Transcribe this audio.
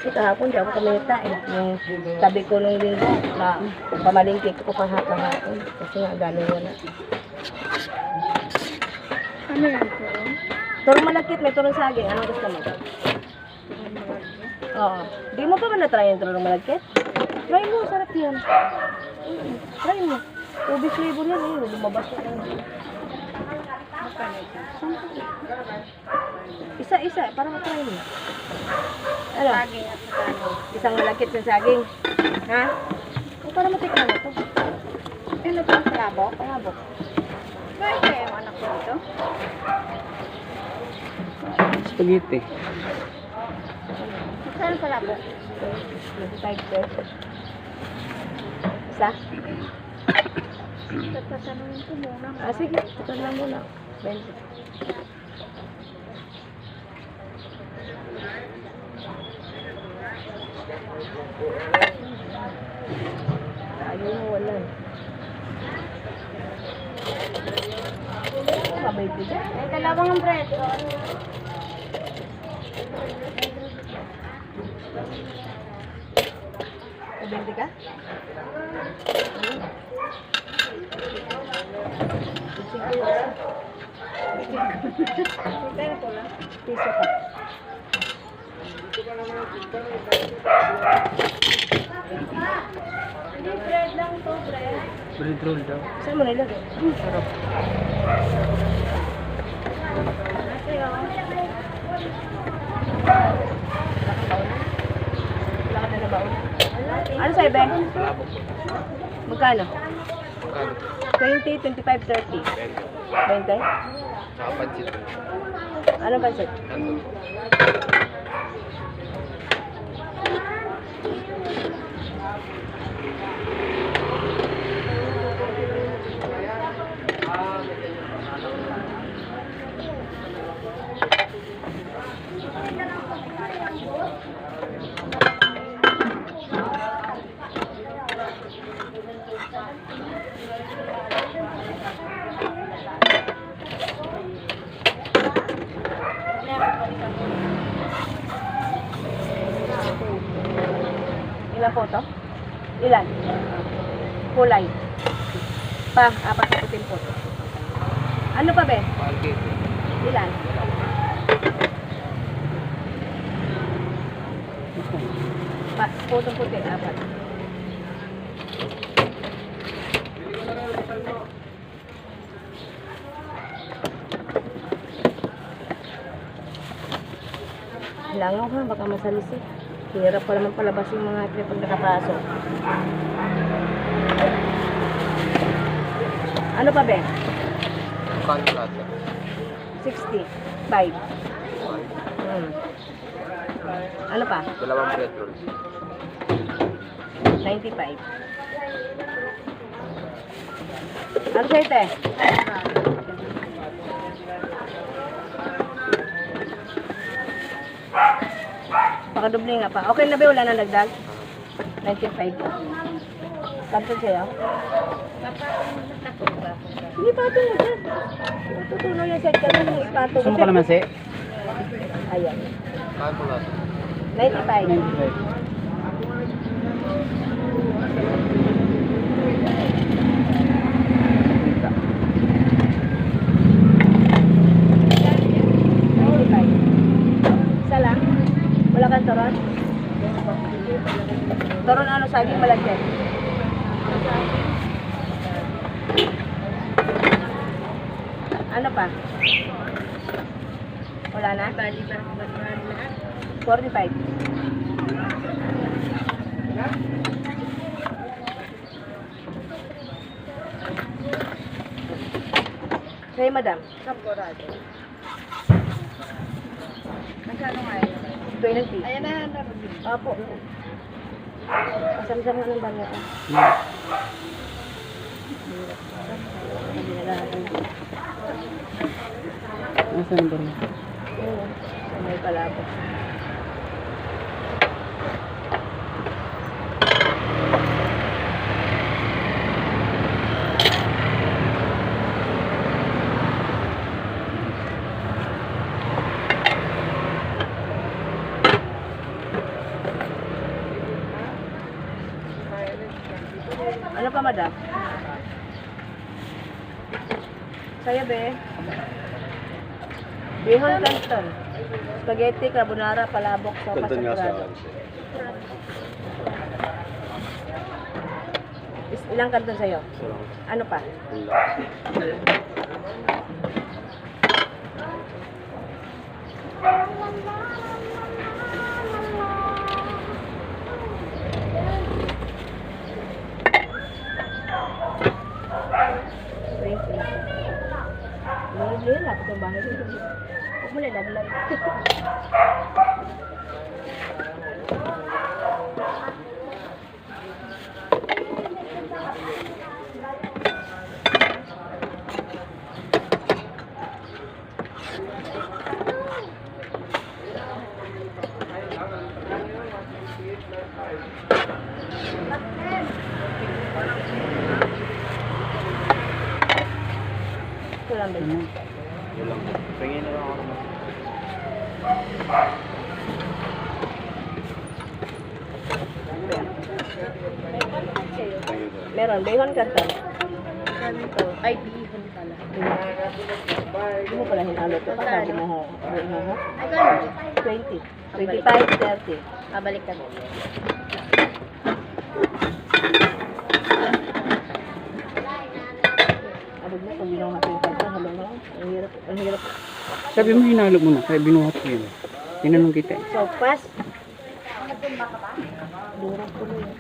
Kasi kahapon di ako kumita eh. Yung tabi ko nung linggo na pamalingki ko kahapon. Kasi nga galing wala. Ano yan po? Turong malakit, may turong saging. Anong gusto mo? Oo. Di mo pa ba na-try yung turong malakit? Try mo, sarap yan. Try mo. Ubi flavor yan eh. Lumabas yan. Isa-isa, para matry mo. Ano? Saging at saka Isang malakit sa saging. Ha? O para matikman mo ito. ano po ang palabok? Palabok. Bakit kaya yung anak ko dito? Spaghetti. Saan palabok? 25 pesos. Isa? Tatanungin ko muna. Ah, sige. Ito lang muna. 20. Ayaw mo wala. Mabait ko dyan. May dalawang bread. O, 20 ka? Pero ko lang. Piso ka. Hindi bread lang to, bread. Bread roll daw. Saan mo nilagay? Sarap. Ate, oh. Wala ka na baon? Wala, Ano sa'yo, Ben? Palabok po. Magkano? Magkano? 20, 25, 30. 20? Tsaka pansit. Ano ba set? Nandun. Ilan photo? Ilan? Kulay. Pa, apat na puting photo. Ano pa, Ben? Spaghetti. Ilan? Pa, putong puti, apat. Langaw ka, baka masalisi. Hirap pa naman palabas yung mga itle pag nakapasok. Ano pa, Ben? Magkano lahat yan? 60. 5. Ano pa? Dalawang bread rolls. 95. Ano sa'yo, te? Pakadubli nga pa. Okay na ba? Wala na nagdag? 95. Kanto sa'yo? Napatong ba? Hindi patong mo dyan. Tutunaw yung set ka na kung ipatong Gusto mo kalamansi? Ayan. Magkano po lahat? 95. Isa lang? Wala kang toron? Toron ano saging malagyan? Ano pa? Wala na? Bali ba lahat? 45. Sa'yo, madam? Kamporado. Magkano nga yun? 20. Ayan na, narobin. Opo. Kasama-sama ng bangya ko. Nasaan yung barma? Oo. May palabok. Ano pa, madam? Saya, be. Bihon canton. Spaghetti, carbonara, palabok, sopa, Kanton nga sa saturado. akin. Ilang canton sa'yo? Isa lang. Ano pa? Wala. Drink na. Lili, lapit ang bahay dito. Huwag mo nilaglag. Ito lang ba yun? Wala. Pingin na lang ako naman. Pingin ko. Meron, bacon canton. Ganito. Ay, bihon pala. Hindi mo pala hinalo ito. Sabi mo ho. Ay, gano'n. 20. 25, 30. Babalik ka. Abog na, pag ginawa natin yung canton, halo na. Ang hirap, ang hirap. Sabi mo hinalo mo na, kaya binuhat ko yun. Tinanong kita eh. So, pass. Durog ko na yun.